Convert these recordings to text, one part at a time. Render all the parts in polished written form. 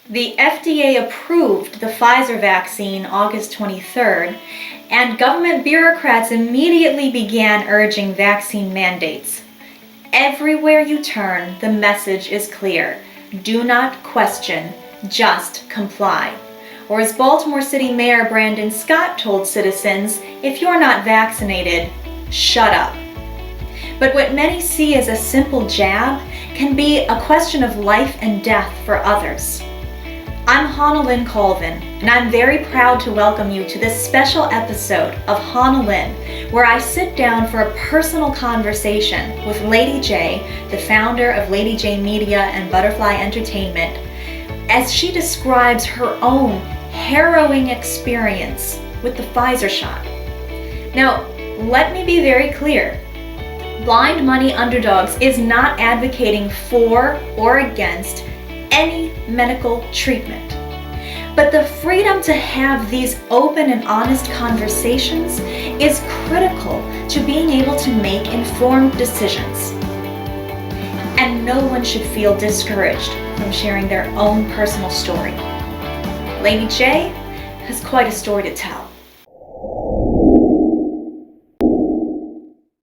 The FDA approved the Pfizer vaccine August 23rd, and government bureaucrats immediately began urging vaccine mandates. Everywhere you turn, the message is clear. Do not question, just comply. Or as Baltimore City Mayor Brandon Scott told citizens, if you're not vaccinated, shut up. But what many see as a simple jab can be a question of life and death for others. I'm HanaLyn Colvin, and I'm very proud to welcome you to this special episode of HanaLyn, where I sit down for a personal conversation with LadyJ, the founder of LadyJ Media and Butterfly Entertainment, as she describes her own harrowing experience with the Pfizer shot. Now, let me be very clear. Blind Money Underdawgz is not advocating for or against any medical treatment. But the freedom to have these open and honest conversations is critical to being able to make informed decisions. And no one should feel discouraged from sharing their own personal story. LadyJ has quite a story to tell.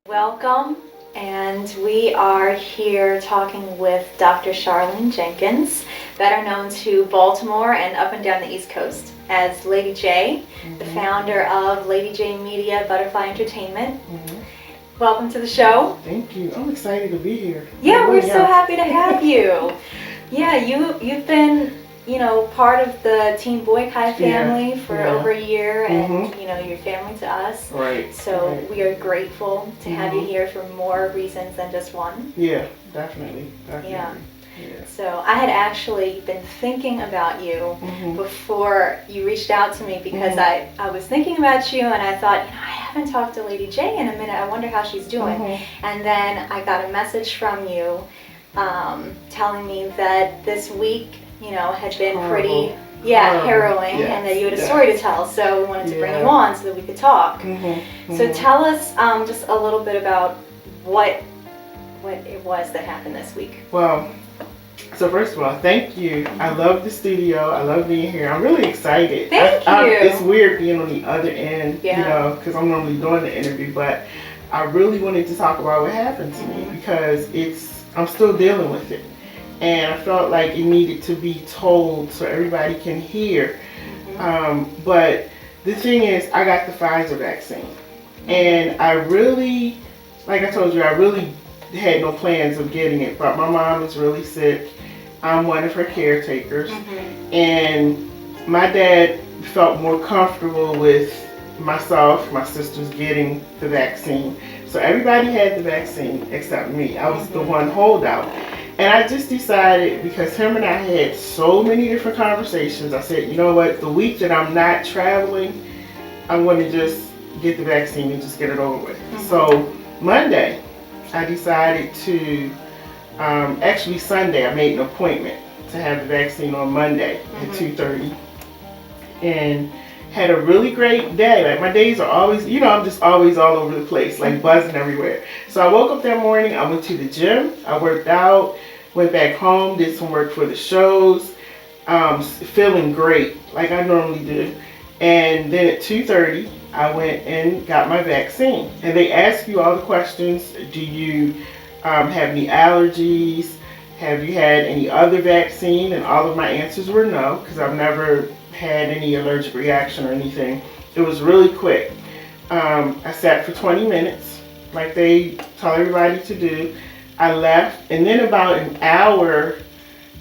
Welcome. And we are here talking with Dr. Charlene Jenkins, better known to Baltimore and up and down the East Coast as LadyJ, the founder of LadyJ Media, Butterfly Entertainment. Welcome to the show. Thank you. I'm excited to be here. Yeah, we're so happy to have you. Yeah, you've been, part of the Team Boykai family for over a year, and you're family to us. Right. So we are grateful to have you here for more reasons than just one. Yeah, definitely. Yeah. So I had actually been thinking about you before you reached out to me because I was thinking about you, and I thought, I haven't talked to LadyJ in a minute. I wonder how she's doing. And then I got a message from you telling me that this week had been pretty harrowing, and that you had a story to tell, so we wanted to bring you on so that we could talk. So tell us just a little bit about what it was that happened this week. Well, so first of all, thank you. I love the studio. I love being here. I'm really excited. Thank you. It's weird being on the other end, because I'm normally doing the interview, but I really wanted to talk about what happened to me because I'm still dealing with it. And I felt like it needed to be told so everybody can hear. But the thing is, I got the Pfizer vaccine. And I really, like I told you, I really had no plans of getting it. But my mom is really sick. I'm one of her caretakers. And my dad felt more comfortable with myself, my sisters getting the vaccine. So everybody had the vaccine except me. I was the one holdout. And I just decided, because him and I had so many different conversations, I said, you know what, the week that I'm not traveling, I'm going to just get the vaccine and just get it over with. So Monday, I decided to, actually Sunday, I made an appointment to have the vaccine on Monday at 2:30. And had a really great day. Like my days are always, I'm just always all over the place, like buzzing everywhere. So I woke up that morning, I went to the gym, I worked out, went back home, did some work for the shows, feeling great, like I normally do. And then at 2:30, I went and got my vaccine. And they ask you all the questions. Do you have any allergies? Have you had any other vaccine? And all of my answers were no, because I've never had any allergic reaction or anything. It was really quick. I sat for 20 minutes like they tell everybody to do. I left, and then about an hour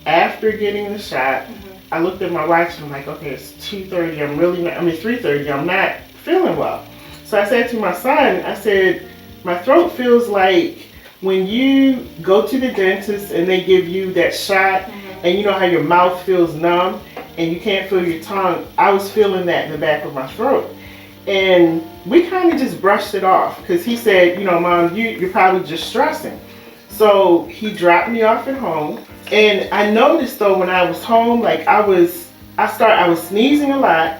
after getting the shot, I looked at my watch and I'm like, okay, it's 2:30. 3:30. I'm not feeling well. So I said to my son, I said, my throat feels like when you go to the dentist and they give you that shot, and you know how your mouth feels numb and you can't feel your tongue. I was feeling that in the back of my throat. And we kind of just brushed it off because he said, Mom, you're probably just stressing. So he dropped me off at home. And I noticed though when I was home, like I was sneezing a lot.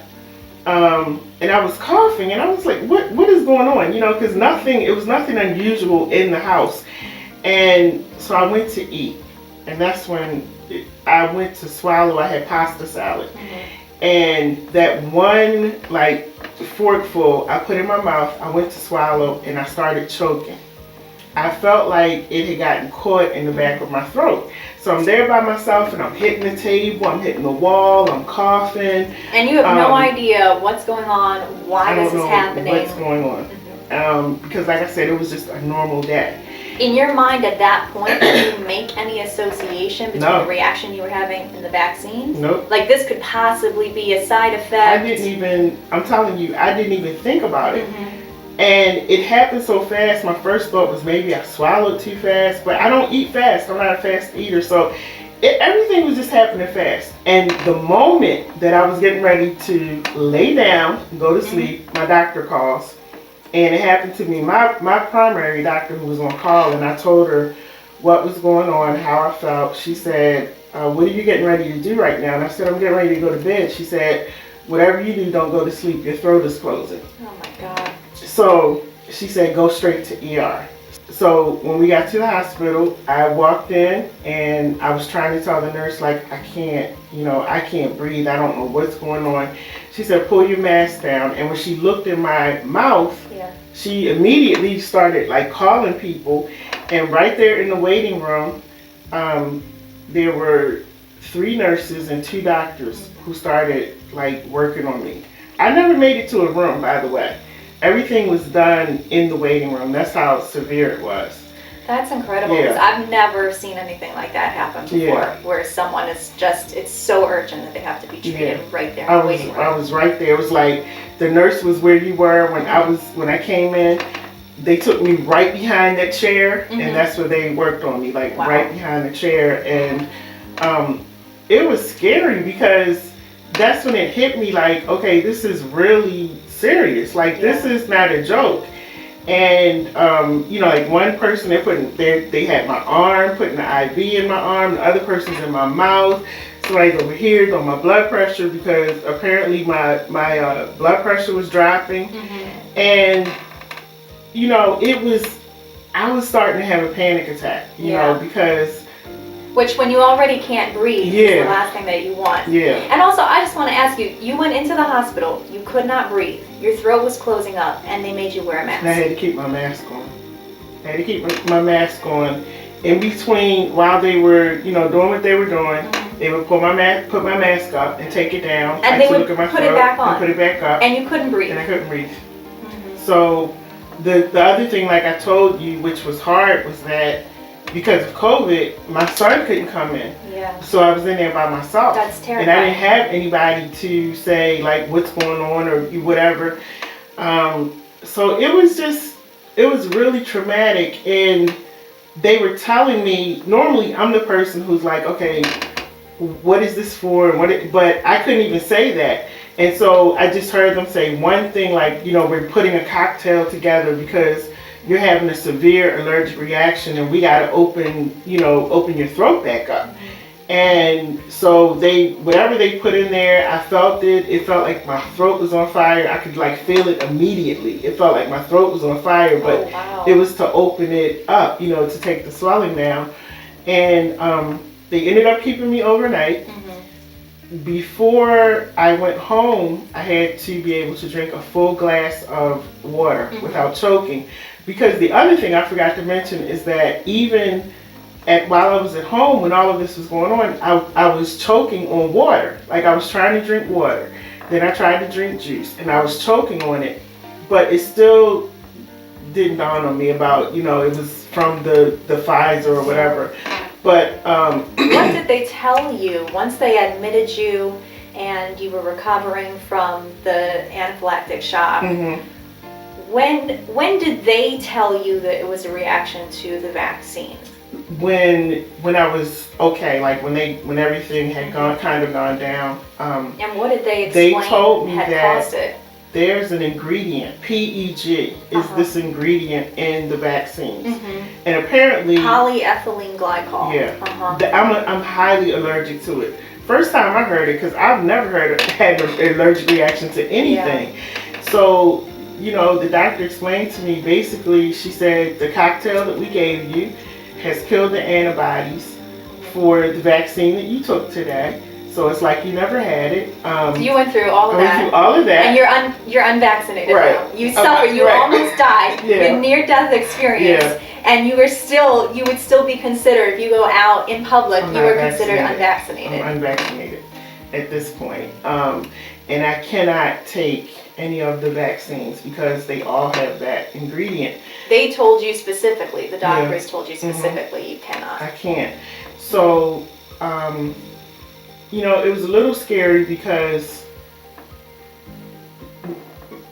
And I was coughing, and I was like, what is going on? Because it was nothing unusual in the house. And so I went to eat. and that's when I went to swallow. I had pasta salad, and that one like forkful I put in my mouth, I went to swallow, and I started choking. I felt like it had gotten caught in the back of my throat. So I'm there by myself, and I'm hitting the table, I'm hitting the wall, I'm coughing. And you have no idea what's going on, why this is happening. What's going on. Because like I said, it was just a normal day. In your mind at that point, did you make any association between the reaction you were having and the vaccine? Nope. Like this could possibly be a side effect? I'm telling you, I didn't even think about it. And it happened so fast. My first thought was maybe I swallowed too fast, but I don't eat fast. I'm not a fast eater. So everything was just happening fast. And the moment that I was getting ready to lay down and go to sleep, my doctor calls. And it happened to be my primary doctor who was on call, and I told her what was going on, how I felt. She said, what are you getting ready to do right now? And I said, I'm getting ready to go to bed. She said, whatever you do, don't go to sleep. Your throat is closing. Oh my God. So she said, go straight to ER. So when we got to the hospital, I walked in and I was trying to tell the nurse, like, I can't breathe. I don't know what's going on. She said, pull your mask down. And when she looked in my mouth, she immediately started like calling people. And right there in the waiting room, there were 3 nurses and 2 doctors who started like working on me. I never made it to a room, by the way. Everything was done in the waiting room. That's how severe it was. That's incredible, because I've never seen anything like that happen before, where someone is just, it's so urgent that they have to be treated right there in the waiting room. I was right there. It was like the nurse was where you were when I came in. They took me right behind that chair, and that's where they worked on me, like right behind the chair. And it was scary because that's when it hit me like, okay, this is really serious. Like this is not a joke. And like one person they had my arm, putting the IV in my arm, the other person's in my mouth. Somebody's over here doing my blood pressure because apparently my blood pressure was dropping. And I was starting to have a panic attack, you know, because which when you already can't breathe is the last thing that you want. And also, I just want to ask you, you went into the hospital, you could not breathe, your throat was closing up, and they made you wear a mask. And I had to keep my mask on. I had to keep my mask on. In between, while they were, doing what they were doing, they would put my mask up and take it down. And they would put it back on. And put it back up. And you couldn't breathe. And I couldn't breathe. So the other thing, like I told you, which was hard, was that because of COVID, my son couldn't come in. So I was in there by myself. That's terrifying. And I didn't have anybody to say like what's going on or whatever. So it was really traumatic. And they were telling me, normally I'm the person who's like, okay, what is this for? But I couldn't even say that. And so I just heard them say one thing like, we're putting a cocktail together because you're having a severe allergic reaction and we got to open your throat back up. And so whatever they put in there, I felt it. It felt like my throat was on fire. I could like feel it immediately. It felt like my throat was on fire, but it was to open it up, to take the swelling down. And they ended up keeping me overnight. Before I went home, I had to be able to drink a full glass of water without choking. Because the other thing I forgot to mention is that even while I was at home, when all of this was going on, I was choking on water. Like I was trying to drink water. Then I tried to drink juice and I was choking on it. But it still didn't dawn on me about, it was from the Pfizer or whatever. But what did they tell you once they admitted you and you were recovering from the anaphylactic shock? When did they tell you that it was a reaction to the vaccine? When I was okay, like when everything had gone down. And what did they explain? They told me had that caused it? There's an ingredient, PEG, is this ingredient in the vaccines, and apparently polyethylene glycol. I'm highly allergic to it. First time I heard it, because I've never had an allergic reaction to anything. So the doctor explained to me, basically she said the cocktail that we gave you has killed the antibodies for the vaccine that you took today. So it's like you never had it. So you went through all of that. I went through all of that. And you're unvaccinated right. now. You suffered. You almost died. Yeah. You had near-death experience. Yeah. And you would still be considered, if you go out in public, you were considered unvaccinated. I'm unvaccinated at this point. And I cannot take any of the vaccines because they all have that ingredient. They told you specifically, the doctors told you specifically, you cannot. I can't. So, it was a little scary because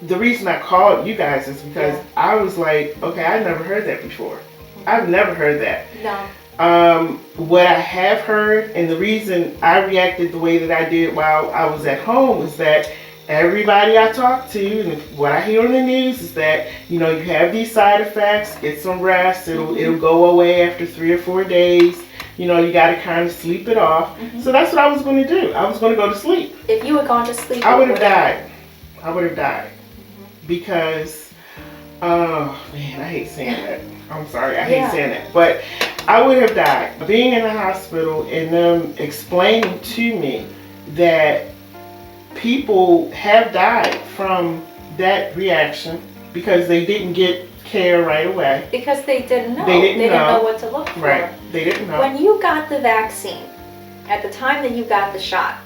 the reason I called you guys is because I was like, okay, I've never heard that before. I've never heard that. No. What I have heard, and the reason I reacted the way that I did while I was at home, is that everybody I talk to, and what I hear on the news is that, you have these side effects, get some rest, it'll go away after 3 or 4 days. You got to kind of sleep it off. So that's what I was going to do. I was going to go to sleep. If you had gone to sleep, I would have died. I would have died. Because, oh man, I hate saying that. I'm sorry, I hate saying that. But I would have died. Being in the hospital and them explaining to me that people have died from that reaction because they didn't get care right away. Because they didn't know. They didn't know what to look for. Right. They didn't know. When you got the vaccine, at the time that you got the shot,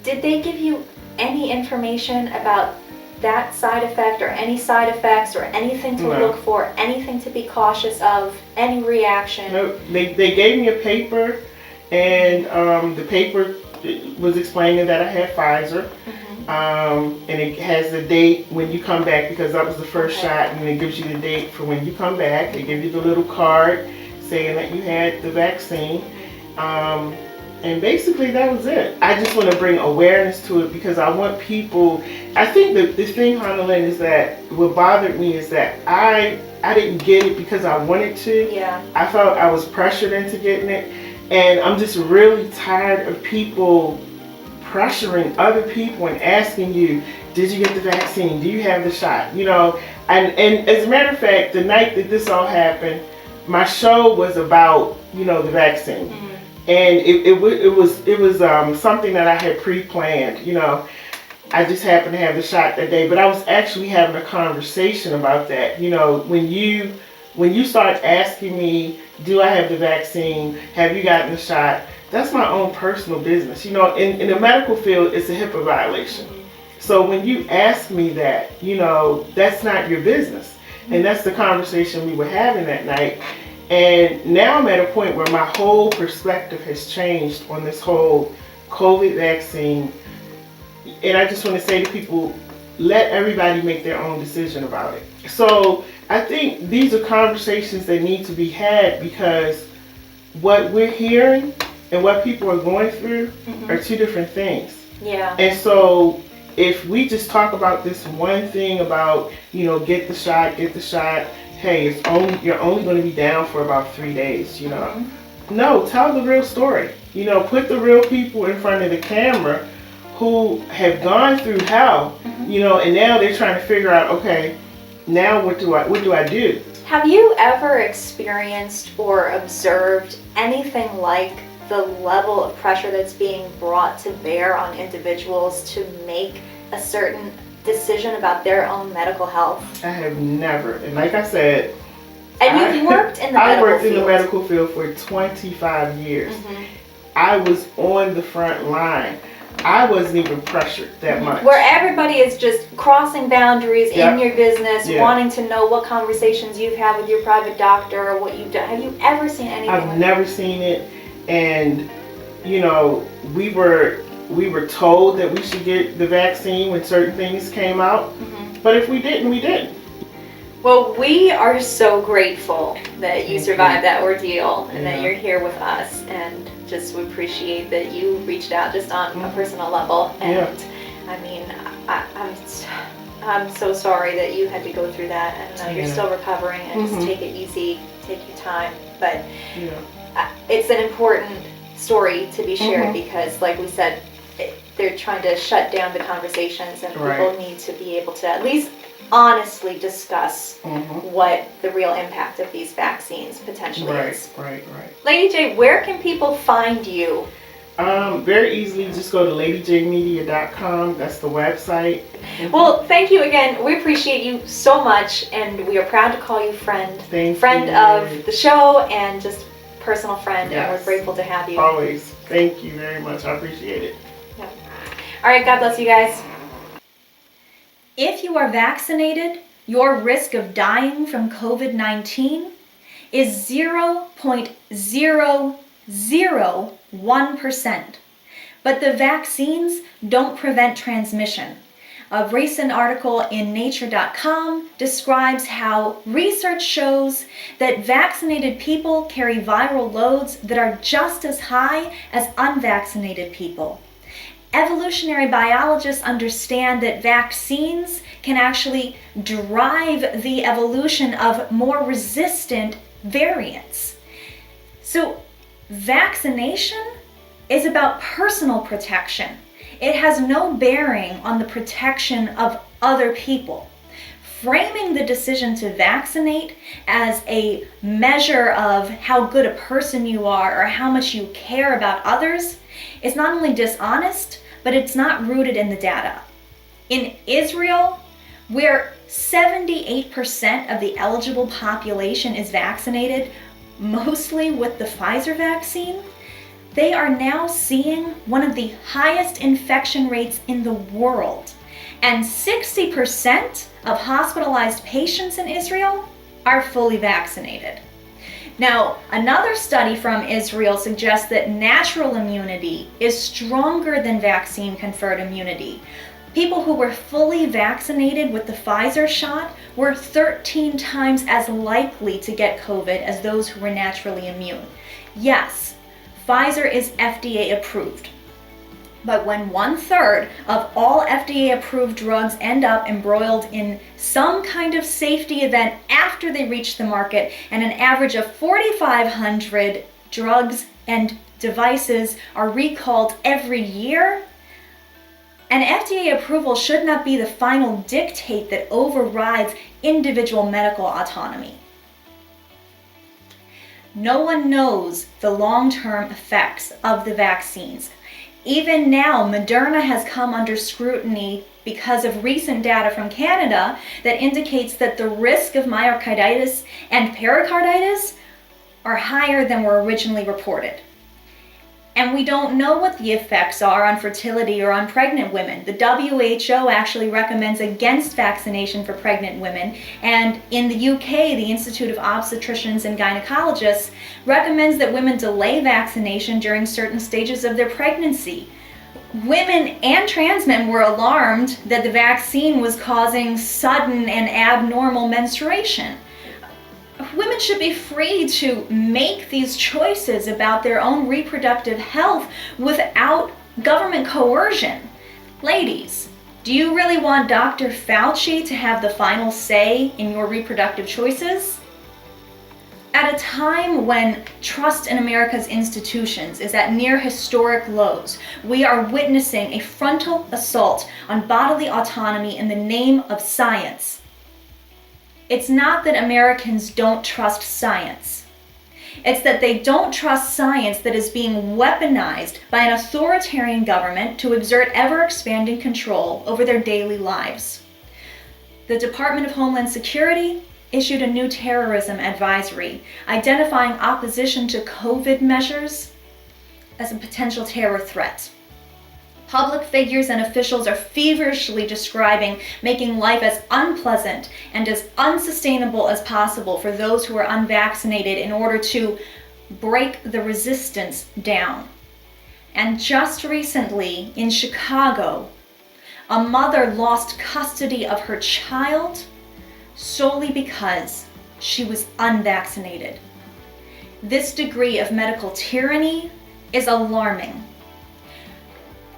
did they give you any information about that side effect or any side effects or anything to look for, anything to be cautious of, any reaction? No, they gave me a paper, and the paper was explaining that I had Pfizer. And it has the date when you come back, because that was the first shot, and it gives you the date for when you come back. They give you the little card saying that you had the vaccine. And basically that was it. I just want to bring awareness to it because I want people, I think the thing, HanaLyn, is that what bothered me is that I didn't get it because I wanted to. Yeah. I felt I was pressured into getting it. And I'm just really tired of people pressuring other people and asking you, did you get the vaccine? Do you have the shot? And as a matter of fact, the night that this all happened, my show was about, the vaccine. And it was something that I had pre-planned. I just happened to have the shot that day, but I was actually having a conversation about that. When you start asking me, do I have the vaccine? Have you gotten the shot? That's my own personal business. In the medical field, it's a HIPAA violation. So when you ask me that, that's not your business. And that's the conversation we were having that night. And now I'm at a point where my whole perspective has changed on this whole COVID vaccine. And I just want to say to people, let everybody make their own decision about it. So I think these are conversations that need to be had, because what we're hearing and what people are going through are two different things. Yeah. And so if we just talk about this one thing about, get the shot, hey, you're only going to be down for about 3 days, No, tell the real story. Put the real people in front of the camera who have gone through hell, and now they're trying to figure out, okay, now what do I do? Have you ever experienced or observed anything like the level of pressure that's being brought to bear on individuals to make a certain decision about their own medical health? I have never, and like I said, and you've worked in the medical field. I worked in the medical field for 25 years. I was on the front line. I wasn't even pressured that much. Where everybody is just crossing boundaries in your business, wanting to know what conversations you've had with your private doctor or what you've done. Have you ever seen anything like that? I've never seen it. And, we were told that we should get the vaccine when certain things came out. But if we didn't, we didn't. Well, we are so grateful that you survived that ordeal and that you're here with us, and just we appreciate that you reached out just on a personal level. And I mean, I'm so sorry that you had to go through that, and you're still recovering, and just take it easy, take your time. But it's an important story to be shared because, like we said, they're trying to shut down the conversations, and people need to be able to at least honestly discuss what the real impact of these vaccines potentially is. Right. LadyJ, where can people find you? Very easily, just go to LadyJmedia.com. That's the website. Well, thank you again. We appreciate you so much, and we are proud to call you friend. Thank friend you. of the show and just personal friend, Yes. and we're grateful to have you. Always. Thank you very much. I appreciate it. Yep. All right, God bless you guys. If you are vaccinated, your risk of dying from COVID-19 is 0.001%. But the vaccines don't prevent transmission. A recent article in Nature.com describes how research shows that vaccinated people carry viral loads that are just as high as unvaccinated people. Evolutionary biologists understand that vaccines can actually drive the evolution of more resistant variants. So, vaccination is about personal protection. It has no bearing on the protection of other people. Framing the decision to vaccinate as a measure of how good a person you are or how much you care about others is not only dishonest, but it's not rooted in the data. In Israel, where 78% of the eligible population is vaccinated, mostly with the Pfizer vaccine, they are now seeing one of the highest infection rates in the world. And 60% of hospitalized patients in Israel are fully vaccinated. Now, another study from Israel suggests that natural immunity is stronger than vaccine-conferred immunity. People who were fully vaccinated with the Pfizer shot were 13 times as likely to get COVID as those who were naturally immune. Yes, Pfizer is FDA approved. But when 1/3 of all FDA-approved drugs end up embroiled in some kind of safety event after they reach the market, and an average of 4,500 drugs and devices are recalled every year, an FDA approval should not be the final dictate that overrides individual medical autonomy. No one knows the long-term effects of the vaccines. Even now, Moderna has come under scrutiny because of recent data from Canada that indicates that the risk of myocarditis and pericarditis are higher than were originally reported. And we don't know what the effects are on fertility or on pregnant women. The WHO actually recommends against vaccination for pregnant women, and in the UK, the Institute of Obstetricians and Gynecologists recommends that women delay vaccination during certain stages of their pregnancy. Women and trans men were alarmed that the vaccine was causing sudden and abnormal menstruation. Women should be free to make these choices about their own reproductive health without government coercion. Ladies, do you really want Dr. Fauci to have the final say in your reproductive choices? At a time when trust in America's institutions is at near historic lows, we are witnessing a frontal assault on bodily autonomy in the name of science. It's not that Americans don't trust science. It's that they don't trust science that is being weaponized by an authoritarian government to exert ever-expanding control over their daily lives. The Department of Homeland Security issued a new terrorism advisory, identifying opposition to COVID measures as a potential terror threat. Public figures and officials are feverishly describing making life as unpleasant and as unsustainable as possible for those who are unvaccinated in order to break the resistance down. And just recently in Chicago, a mother lost custody of her child solely because she was unvaccinated. This degree of medical tyranny is alarming.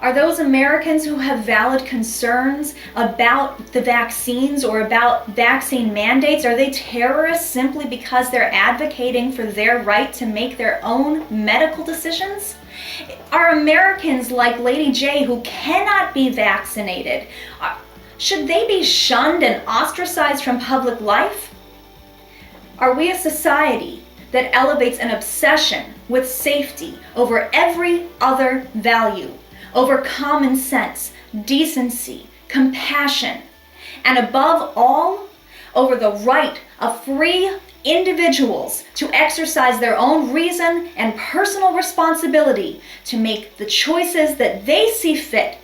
Are those Americans who have valid concerns about the vaccines or about vaccine mandates, are they terrorists simply because they're advocating for their right to make their own medical decisions? Are Americans like LadyJ who cannot be vaccinated, Should they be shunned and ostracized from public life? Are we a society that elevates an obsession with safety over every other value, over common sense, decency, compassion, and above all, over the right of free individuals to exercise their own reason and personal responsibility to make the choices that they see fit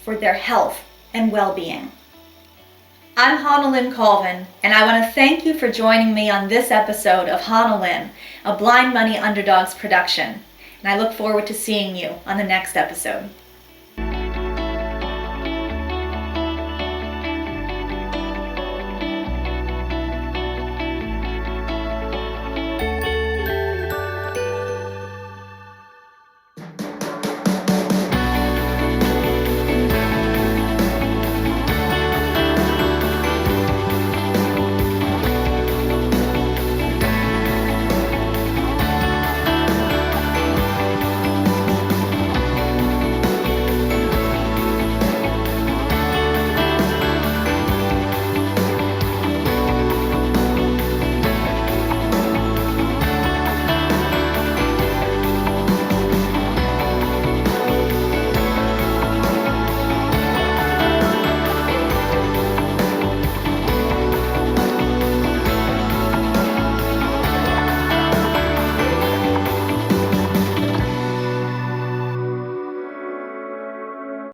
for their health and well-being? I'm HanaLyn Colvin, and I want to thank you for joining me on this episode of HanaLyn, a Blind Money Underdawgz production. And I look forward to seeing you on the next episode.